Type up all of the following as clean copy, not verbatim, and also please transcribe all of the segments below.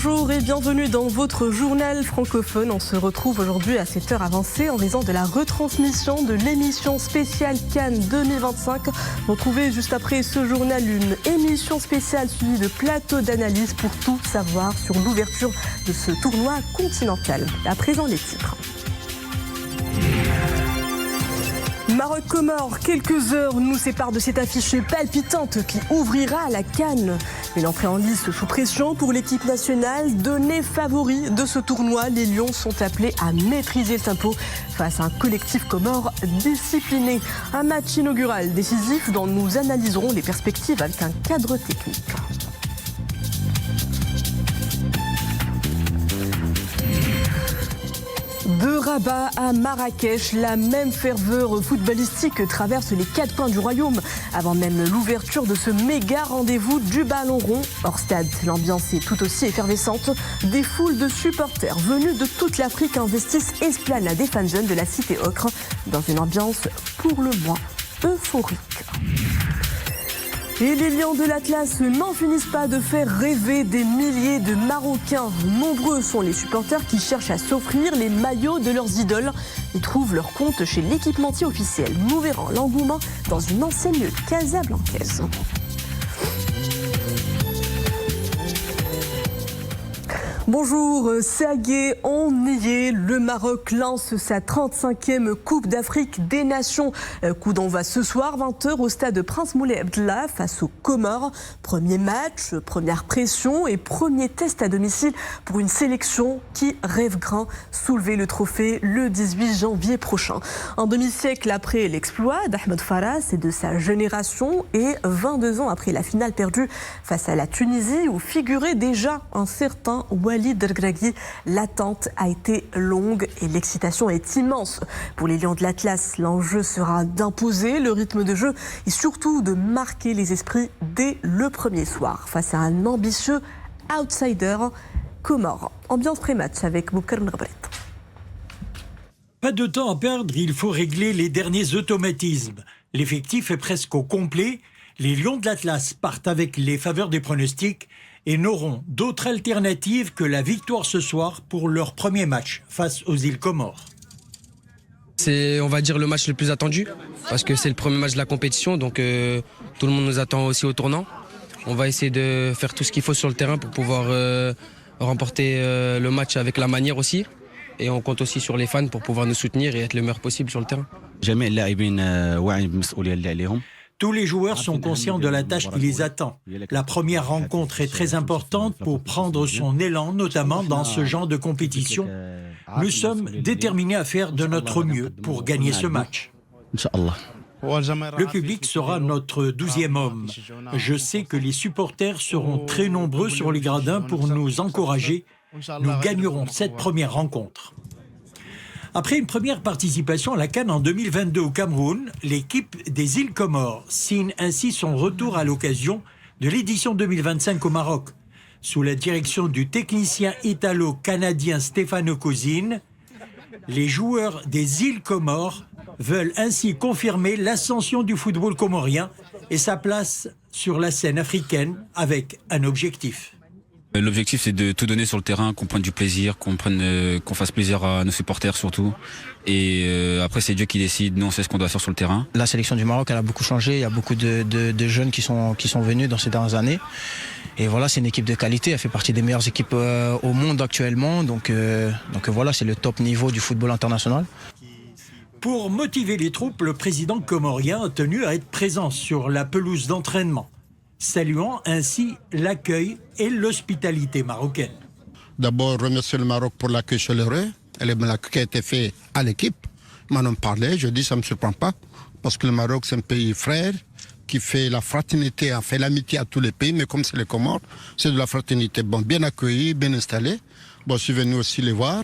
Bonjour et bienvenue dans votre journal francophone. On se retrouve aujourd'hui à cette heure avancée en raison de la retransmission de l'émission spéciale Cannes 2025. Retrouvez juste après ce journal une émission spéciale suivie de plateaux d'analyse pour tout savoir sur l'ouverture de ce tournoi continental. À présent les titres. Maroc-Comores, quelques heures nous séparent de cette affiche palpitante qui ouvrira la CAN. Une entrée en lice sous pression pour l'équipe nationale. Donnés favoris de ce tournoi, les Lions sont appelés à maîtriser le tempo face à un collectif comore discipliné. Un match inaugural décisif dont nous analyserons les perspectives avec un cadre technique. De Rabat à Marrakech, la même ferveur footballistique traverse les 4 coins du royaume. Avant même l'ouverture de ce méga rendez-vous du ballon rond. Hors stade, l'ambiance est tout aussi effervescente. Des foules de supporters venus de toute l'Afrique investissent Esplanade des fan zones de la cité Ocre dans une ambiance pour le moins euphorique. Et les Lions de l'Atlas n'en finissent pas de faire rêver des milliers de Marocains. Nombreux sont les supporters qui cherchent à s'offrir les maillots de leurs idoles. Ils trouvent leur compte chez l'équipementier officiel. Nous verrons l'engouement dans une enseigne casablancaise. Bonjour, ça y est, on y est. Le Maroc lance sa 35e Coupe d'Afrique des Nations. Coup d'envoi ce soir, 20h, au stade Prince Moulay Abdellah face aux Comores. Premier match, première pression et premier test à domicile pour une sélection qui rêve grand. Soulever le trophée le 18 janvier prochain. Un demi-siècle après l'exploit d'Ahmed Farras et de sa génération et 22 ans après la finale perdue face à la Tunisie où figurait déjà un certain Walid Regragui, l'attente a été longue et l'excitation est immense. Pour les Lions de l'Atlas, l'enjeu sera d'imposer le rythme de jeu et surtout de marquer les esprits dès le premier soir face à un ambitieux outsider comore. Ambiance pré-match avec Boubkar Mnabret. Pas de temps à perdre, il faut régler les derniers automatismes. L'effectif est presque au complet. Les Lions de l'Atlas partent avec les faveurs des pronostics et n'auront d'autre alternative que la victoire ce soir pour leur premier match face aux îles Comores. C'est, on va dire, le match le plus attendu parce que c'est le premier match de la compétition, donc tout le monde nous attend aussi au tournant. On va essayer de faire tout ce qu'il faut sur le terrain pour pouvoir remporter le match avec la manière aussi. Et on compte aussi sur les fans pour pouvoir nous soutenir et être le meilleur possible sur le terrain. Tous les joueurs sont conscients de la tâche qui les attend. La première rencontre est très importante pour prendre son élan, notamment dans ce genre de compétition. Nous sommes déterminés à faire de notre mieux pour gagner ce match. Le public sera notre 12e homme. Je sais que les supporters seront très nombreux sur les gradins pour nous encourager. Nous gagnerons cette première rencontre. Après une première participation à la CAN en 2022 au Cameroun, l'équipe des îles Comores signe ainsi son retour à l'occasion de l'édition 2025 au Maroc. Sous la direction du technicien italo-canadien Stefano Cousin, les joueurs des îles Comores veulent ainsi confirmer l'ascension du football comorien et sa place sur la scène africaine avec un objectif. L'objectif, c'est de tout donner sur le terrain, qu'on prenne du plaisir, qu'on fasse plaisir à nos supporters surtout. Et après, c'est Dieu qui décide. Nous, on sait ce qu'on doit faire sur le terrain. La sélection du Maroc, elle a beaucoup changé. Il y a beaucoup de jeunes qui sont venus dans ces dernières années. Et voilà, c'est une équipe de qualité. Elle fait partie des meilleures équipes au monde actuellement. Donc voilà, c'est le top niveau du football international. Pour motiver les troupes, le président comorien a tenu à être présent sur la pelouse d'entraînement, saluant ainsi l'accueil et l'hospitalité marocaine. D'abord, remercier le Maroc pour l'accueil chaleureux et l'accueil qui a été fait à l'équipe. M'en ont parlé, je dis ça ne me surprend pas, parce que le Maroc, c'est un pays frère qui fait la fraternité, fait l'amitié à tous les pays, mais comme c'est les Comores, c'est de la fraternité. Bon, bien accueilli, bien installé. Bon, je suis venu aussi les voir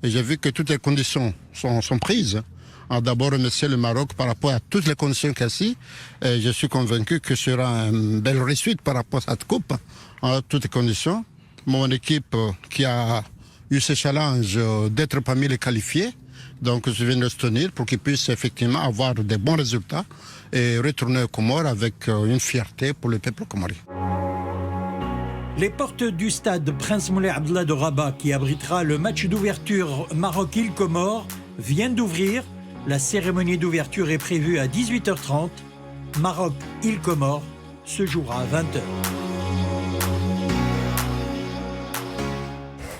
et j'ai vu que toutes les conditions sont prises. Alors d'abord remercier le Maroc par rapport à toutes les conditions qu'ici. Et je suis convaincu que ce sera une belle réussite par rapport à cette coupe, en toutes les conditions. Mon équipe qui a eu ce challenge d'être parmi les qualifiés, donc je viens de se tenir pour qu'ils puissent effectivement avoir des bons résultats et retourner aux Comores avec une fierté pour le peuple comorien. Les portes du stade Prince Moulay Abdallah de Rabat, qui abritera le match d'ouverture Maroc-Îles Comores, viennent d'ouvrir. La cérémonie d'ouverture est prévue à 18h30. Maroc-Îles Comores se jouera à 20h.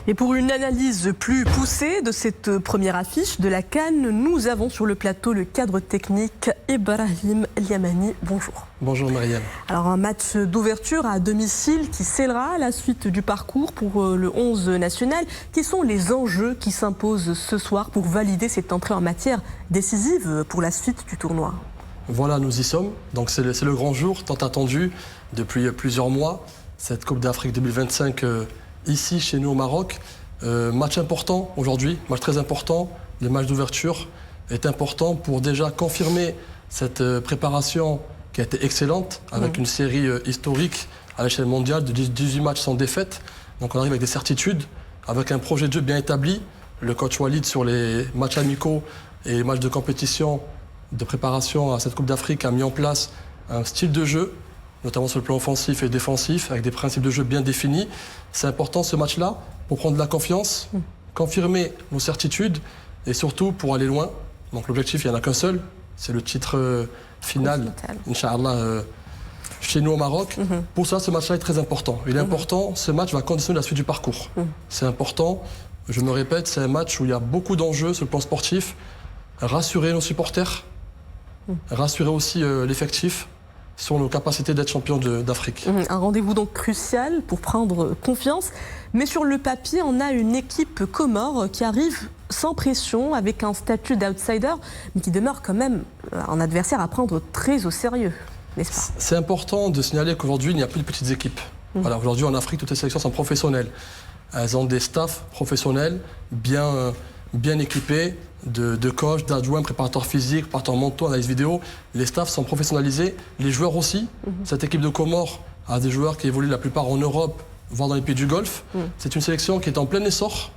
Et pour une analyse plus poussée de cette première affiche de la CAN, nous avons sur le plateau le cadre technique Ibrahim Liamani. Bonjour. Bonjour Marianne. Alors un match d'ouverture à domicile qui scellera la suite du parcours pour le 11 national. Quels sont les enjeux qui s'imposent ce soir pour valider cette entrée en matière décisive pour la suite du tournoi? Voilà, nous y sommes. Donc c'est le grand jour tant attendu depuis plusieurs mois. Cette Coupe d'Afrique 2025 ici, chez nous au Maroc. Match important aujourd'hui, match très important. Le match d'ouverture est important pour déjà confirmer cette préparation qui a été excellente, avec une série historique à l'échelle mondiale de 18 matchs sans défaite. Donc on arrive avec des certitudes, avec un projet de jeu bien établi. Le coach Walid, sur les matchs amicaux et les matchs de compétition de préparation à cette Coupe d'Afrique, a mis en place un style de jeu, notamment sur le plan offensif et défensif, avec des principes de jeu bien définis. C'est important ce match-là pour prendre de la confiance, confirmer nos certitudes et surtout pour aller loin. Donc l'objectif, il n'y en a qu'un seul, c'est le titre final, Inch'Allah, chez nous au Maroc. Pour ça, ce match-là est très important. Il est important, ce match va conditionner la suite du parcours. C'est important, je me répète, c'est un match où il y a beaucoup d'enjeux sur le plan sportif. Rassurer nos supporters, rassurer aussi l'effectif sur nos capacités d'être champions d'Afrique. Un rendez-vous donc crucial pour prendre confiance. Mais sur le papier, on a une équipe comore qui arrive sans pression, avec un statut d'outsider, mais qui demeure quand même un adversaire à prendre très au sérieux, n'est-ce pas? C'est important de signaler qu'aujourd'hui, il n'y a plus de petites équipes. Voilà, aujourd'hui, en Afrique, toutes les sélections sont professionnelles. Elles ont des staffs professionnels bien équipés, de coachs, d'adjoints, préparateurs physiques, préparateurs mentaux, analyse vidéo. Les staffs sont professionnalisés, les joueurs aussi. Cette équipe de Comores a des joueurs qui évoluent la plupart en Europe, voire dans les pays du Golfe. C'est une sélection qui est en plein essor,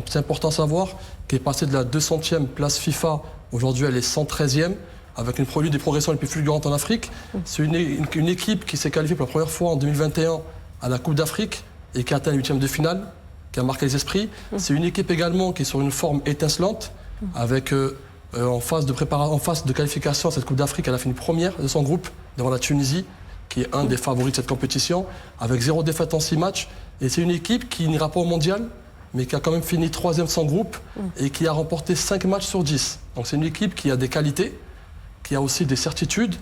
c'est important à savoir, qui est passée de la 200e place FIFA, aujourd'hui elle est 113e, avec une des progressions les plus fulgurantes en Afrique. C'est une équipe qui s'est qualifiée pour la première fois en 2021 à la Coupe d'Afrique et qui a atteint les 8e de finale, qui a marqué les esprits. C'est une équipe également qui est sur une forme étincelante, avec en phase de qualification à cette Coupe d'Afrique, elle a fini première de son groupe devant la Tunisie, qui est un des favoris de cette compétition, avec 0 défaite en 6 matchs. Et c'est une équipe qui n'ira pas au mondial, mais qui a quand même fini 3e de son groupe et qui a remporté 5 matchs sur 10. Donc c'est une équipe qui a des qualités, qui a aussi des certitudes.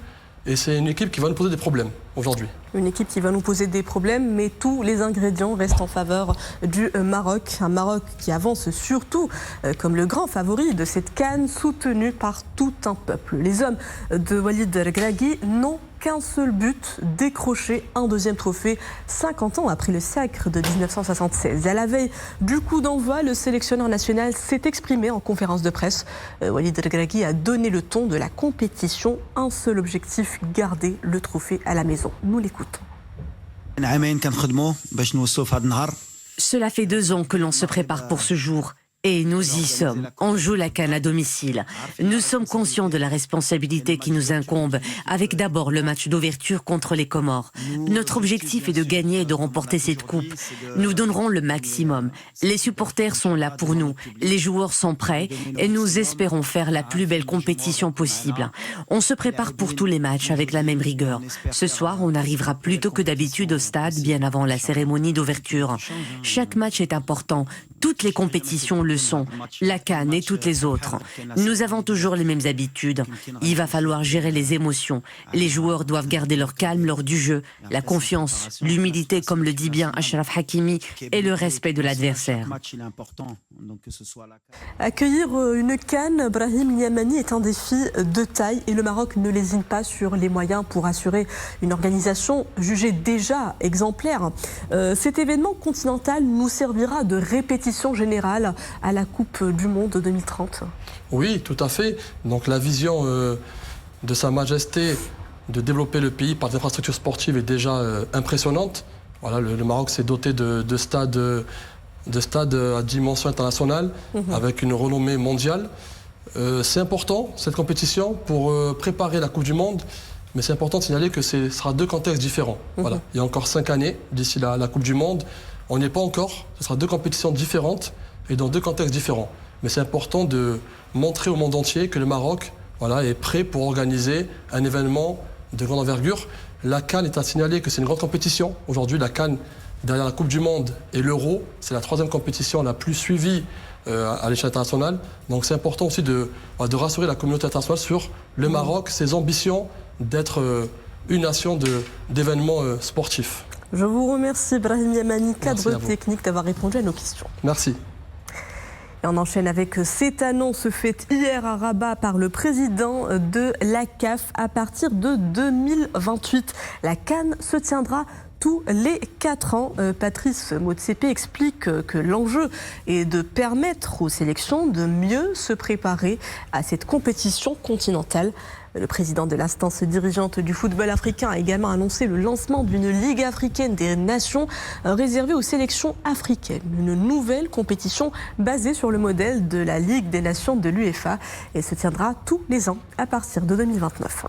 Et c'est une équipe qui va nous poser des problèmes aujourd'hui. Une équipe qui va nous poser des problèmes, mais tous les ingrédients restent en faveur du Maroc. Un Maroc qui avance surtout comme le grand favori de cette CAN, soutenu par tout un peuple. Les hommes de Walid Regragui n'ont qu'un seul but, décrocher un deuxième trophée 50 ans après le sacre de 1976. À la veille du coup d'envoi, le sélectionneur national s'est exprimé en conférence de presse. Walid Regragui a donné le ton de la compétition. Un seul objectif, garder le trophée à la maison. Nous l'écoutons. Cela fait 2 ans que l'on se prépare pour ce jour. Et nous y sommes. On joue la CAN à domicile. Nous sommes conscients de la responsabilité qui nous incombe, avec d'abord le match d'ouverture contre les Comores. Notre objectif est de gagner et de remporter cette coupe. Nous donnerons le maximum. Les supporters sont là pour nous. Les joueurs sont prêts et nous espérons faire la plus belle compétition possible. On se prépare pour tous les matchs avec la même rigueur. Ce soir, on arrivera plus tôt que d'habitude au stade, bien avant la cérémonie d'ouverture. Chaque match est important. Toutes les compétitions le sont, la CAN et toutes les autres. Nous avons toujours les mêmes habitudes. Il va falloir gérer les émotions. Les joueurs doivent garder leur calme lors du jeu, la confiance, l'humilité, comme le dit bien Achraf Hakimi, et le respect de l'adversaire. Accueillir une CAN, Brahim Liamani, est un défi de taille et le Maroc ne lésine pas sur les moyens pour assurer une organisation jugée déjà exemplaire. Cet événement continental nous servira de répétition générale à la Coupe du Monde 2030. Oui, tout à fait. Donc la vision de Sa Majesté de développer le pays par des infrastructures sportives est déjà impressionnante. Voilà, le Maroc s'est doté de stades à dimension internationale, avec une renommée mondiale. C'est important, cette compétition, pour préparer la Coupe du Monde, mais c'est important de signaler que ce sera 2 contextes différents. Voilà. Il y a encore 5 années d'ici la Coupe du Monde. On n'y est pas encore. Ce sera 2 compétitions différentes et dans 2 contextes différents. Mais c'est important de montrer au monde entier que le Maroc est prêt pour organiser un événement de grande envergure. La CAN est à signaler que c'est une grande compétition. Aujourd'hui, la CAN, derrière la Coupe du Monde et l'Euro, c'est la 3e compétition la plus suivie à l'échelle internationale. Donc c'est important aussi de rassurer la communauté internationale sur le Maroc, ses ambitions d'être une nation d'événements sportifs. Je vous remercie, Brahim Yamani, cadre technique, d'avoir répondu à nos questions. Merci. Et on enchaîne avec cette annonce faite hier à Rabat par le président de la CAF. À partir de 2028, la CAN se tiendra tous les 4 ans. Patrice Motsepe explique que l'enjeu est de permettre aux sélections de mieux se préparer à cette compétition continentale. Le président de l'instance dirigeante du football africain a également annoncé le lancement d'une Ligue africaine des nations réservée aux sélections africaines. Une nouvelle compétition basée sur le modèle de la Ligue des nations de l'UEFA et se tiendra tous les ans à partir de 2029.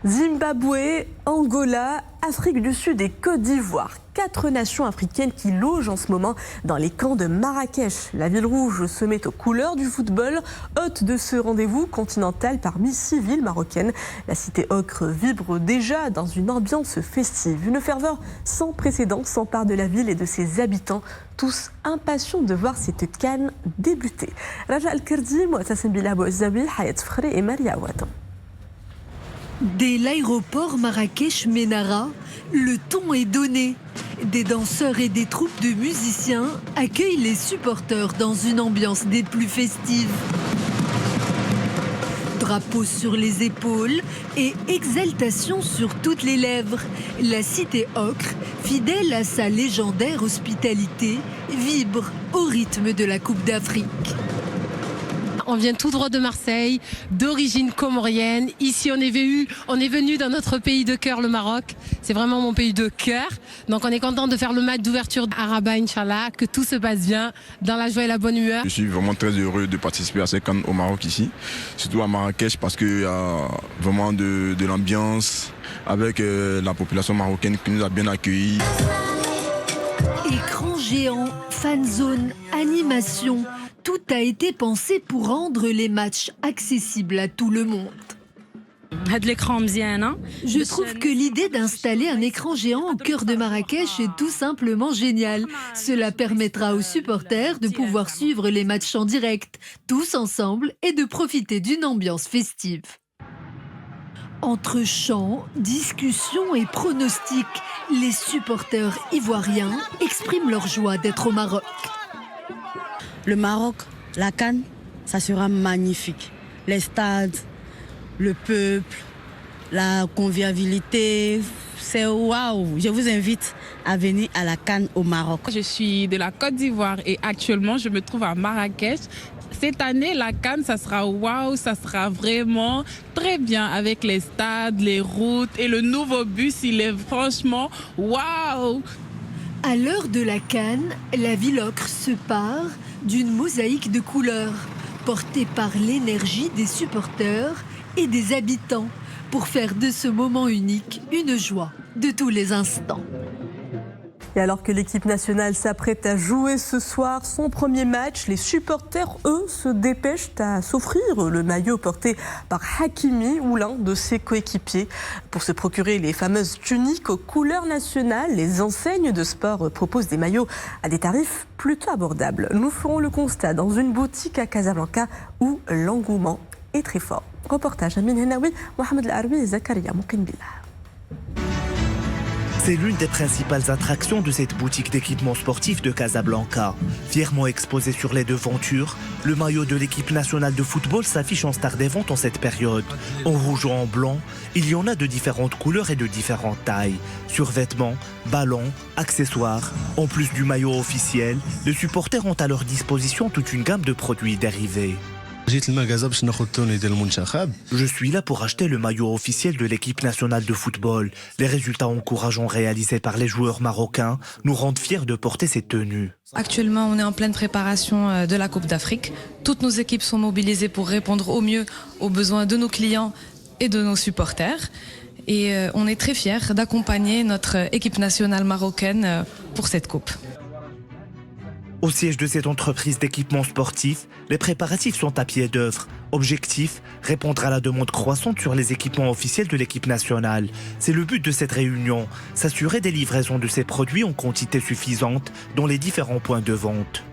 Zimbabwe, Angola, Afrique du Sud et Côte d'Ivoire. 4 nations africaines qui logent en ce moment dans les camps de Marrakech. La ville rouge se met aux couleurs du football, hôte de ce rendez-vous continental parmi 6 villes marocaines. La cité ocre vibre déjà dans une ambiance festive. Une ferveur sans précédent s'empare de la ville et de ses habitants, tous impatients de voir cette CAN débuter. Raja Al-Kirdi, Mouatassim Bilal Bouazawi, Hayat Fkhri et Maria Ouattara. Dès l'aéroport Marrakech-Ménara, le ton est donné. Des danseurs et des troupes de musiciens accueillent les supporters dans une ambiance des plus festives. Drapeau sur les épaules et exaltation sur toutes les lèvres. La cité ocre, fidèle à sa légendaire hospitalité, vibre au rythme de la Coupe d'Afrique. On vient tout droit de Marseille, d'origine comorienne. Ici, on est venu dans notre pays de cœur, le Maroc. C'est vraiment mon pays de cœur. Donc, on est content de faire le match d'ouverture à Rabat, Inch'Allah, que tout se passe bien, dans la joie et la bonne humeur. Je suis vraiment très heureux de participer à cette CAN au Maroc ici, surtout à Marrakech parce qu'il y a vraiment de l'ambiance avec la population marocaine qui nous a bien accueillis. Écran géant, fan zone, animation, tout a été pensé pour rendre les matchs accessibles à tout le monde. Je trouve que l'idée d'installer un écran géant au cœur de Marrakech est tout simplement géniale. Cela permettra aux supporters de pouvoir suivre les matchs en direct, tous ensemble, et de profiter d'une ambiance festive. Entre chants, discussions et pronostics, les supporters ivoiriens expriment leur joie d'être au Maroc. Le Maroc, la CAN, ça sera magnifique. Les stades, le peuple, la convivialité, c'est waouh. Je vous invite à venir à la CAN au Maroc. Je suis de la Côte d'Ivoire et actuellement je me trouve à Marrakech. Cette année, la CAN, ça sera waouh, ça sera vraiment très bien avec les stades, les routes et le nouveau bus, il est franchement waouh. À l'heure de la CAN, la ville ocre se pare d'une mosaïque de couleurs, portée par l'énergie des supporters et des habitants, pour faire de ce moment unique une joie de tous les instants. Et alors que l'équipe nationale s'apprête à jouer ce soir son premier match, les supporters, eux, se dépêchent à s'offrir le maillot porté par Hakimi ou l'un de ses coéquipiers. Pour se procurer les fameuses tuniques aux couleurs nationales, les enseignes de sport proposent des maillots à des tarifs plutôt abordables. Nous ferons le constat dans une boutique à Casablanca où l'engouement est très fort. Reportage Amin Henaoui, Mohamed Al-Arbi et Zakaria Moukinbillah. C'est l'une des principales attractions de cette boutique d'équipements sportifs de Casablanca. Fièrement exposé sur les devantures, le maillot de l'équipe nationale de football s'affiche en star des ventes en cette période. En rouge ou en blanc, il y en a de différentes couleurs et de différentes tailles. Survêtements, ballons, accessoires. En plus du maillot officiel, les supporters ont à leur disposition toute une gamme de produits dérivés. Je suis là pour acheter le maillot officiel de l'équipe nationale de football. Les résultats encourageants réalisés par les joueurs marocains nous rendent fiers de porter ces tenues. Actuellement, on est en pleine préparation de la Coupe d'Afrique. Toutes nos équipes sont mobilisées pour répondre au mieux aux besoins de nos clients et de nos supporters. Et on est très fiers d'accompagner notre équipe nationale marocaine pour cette coupe. Au siège de cette entreprise d'équipements sportifs, les préparatifs sont à pied d'œuvre. Objectif, répondre à la demande croissante sur les équipements officiels de l'équipe nationale. C'est le but de cette réunion, s'assurer des livraisons de ces produits en quantité suffisante dans les différents points de vente.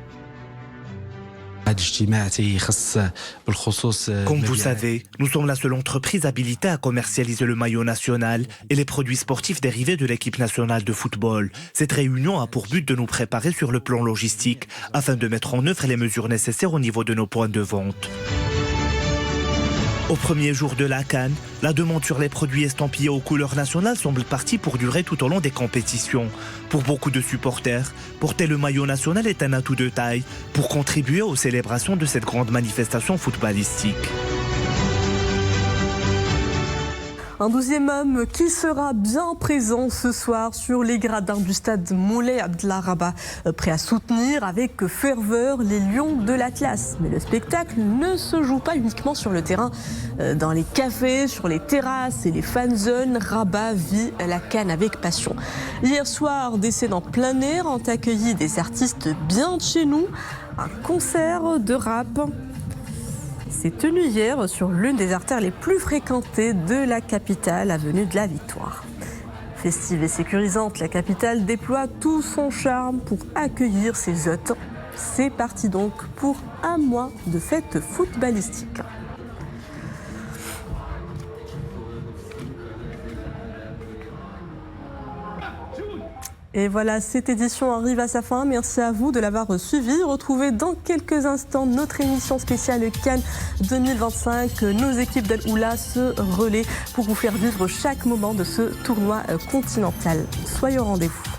Comme vous savez, nous sommes la seule entreprise habilitée à commercialiser le maillot national et les produits sportifs dérivés de l'équipe nationale de football. Cette réunion a pour but de nous préparer sur le plan logistique afin de mettre en œuvre les mesures nécessaires au niveau de nos points de vente. Au premier jour de la CAN, la demande sur les produits estampillés aux couleurs nationales semble partie pour durer tout au long des compétitions. Pour beaucoup de supporters, porter le maillot national est un atout de taille pour contribuer aux célébrations de cette grande manifestation footballistique. Un 12e homme qui sera bien présent ce soir sur les gradins du stade Moulay Abdellah Rabat, prêt à soutenir avec ferveur les Lions de l'Atlas. Mais le spectacle ne se joue pas uniquement sur le terrain. Dans les cafés, sur les terrasses et les fan zones, Rabat vit la CAN avec passion. Hier soir, des scènes en plein air ont accueilli des artistes bien de chez nous. Un concert de rap s'est tenu hier sur l'une des artères les plus fréquentées de la capitale, avenue de la Victoire. Festive et sécurisante, la capitale déploie tout son charme pour accueillir ses hôtes. C'est parti donc pour un mois de fête footballistique. Et voilà, cette édition arrive à sa fin. Merci à vous de l'avoir suivi. Retrouvez dans quelques instants notre émission spéciale CAN 2025. Nos équipes d'Al Oula se relaient pour vous faire vivre chaque moment de ce tournoi continental. Soyez au rendez-vous.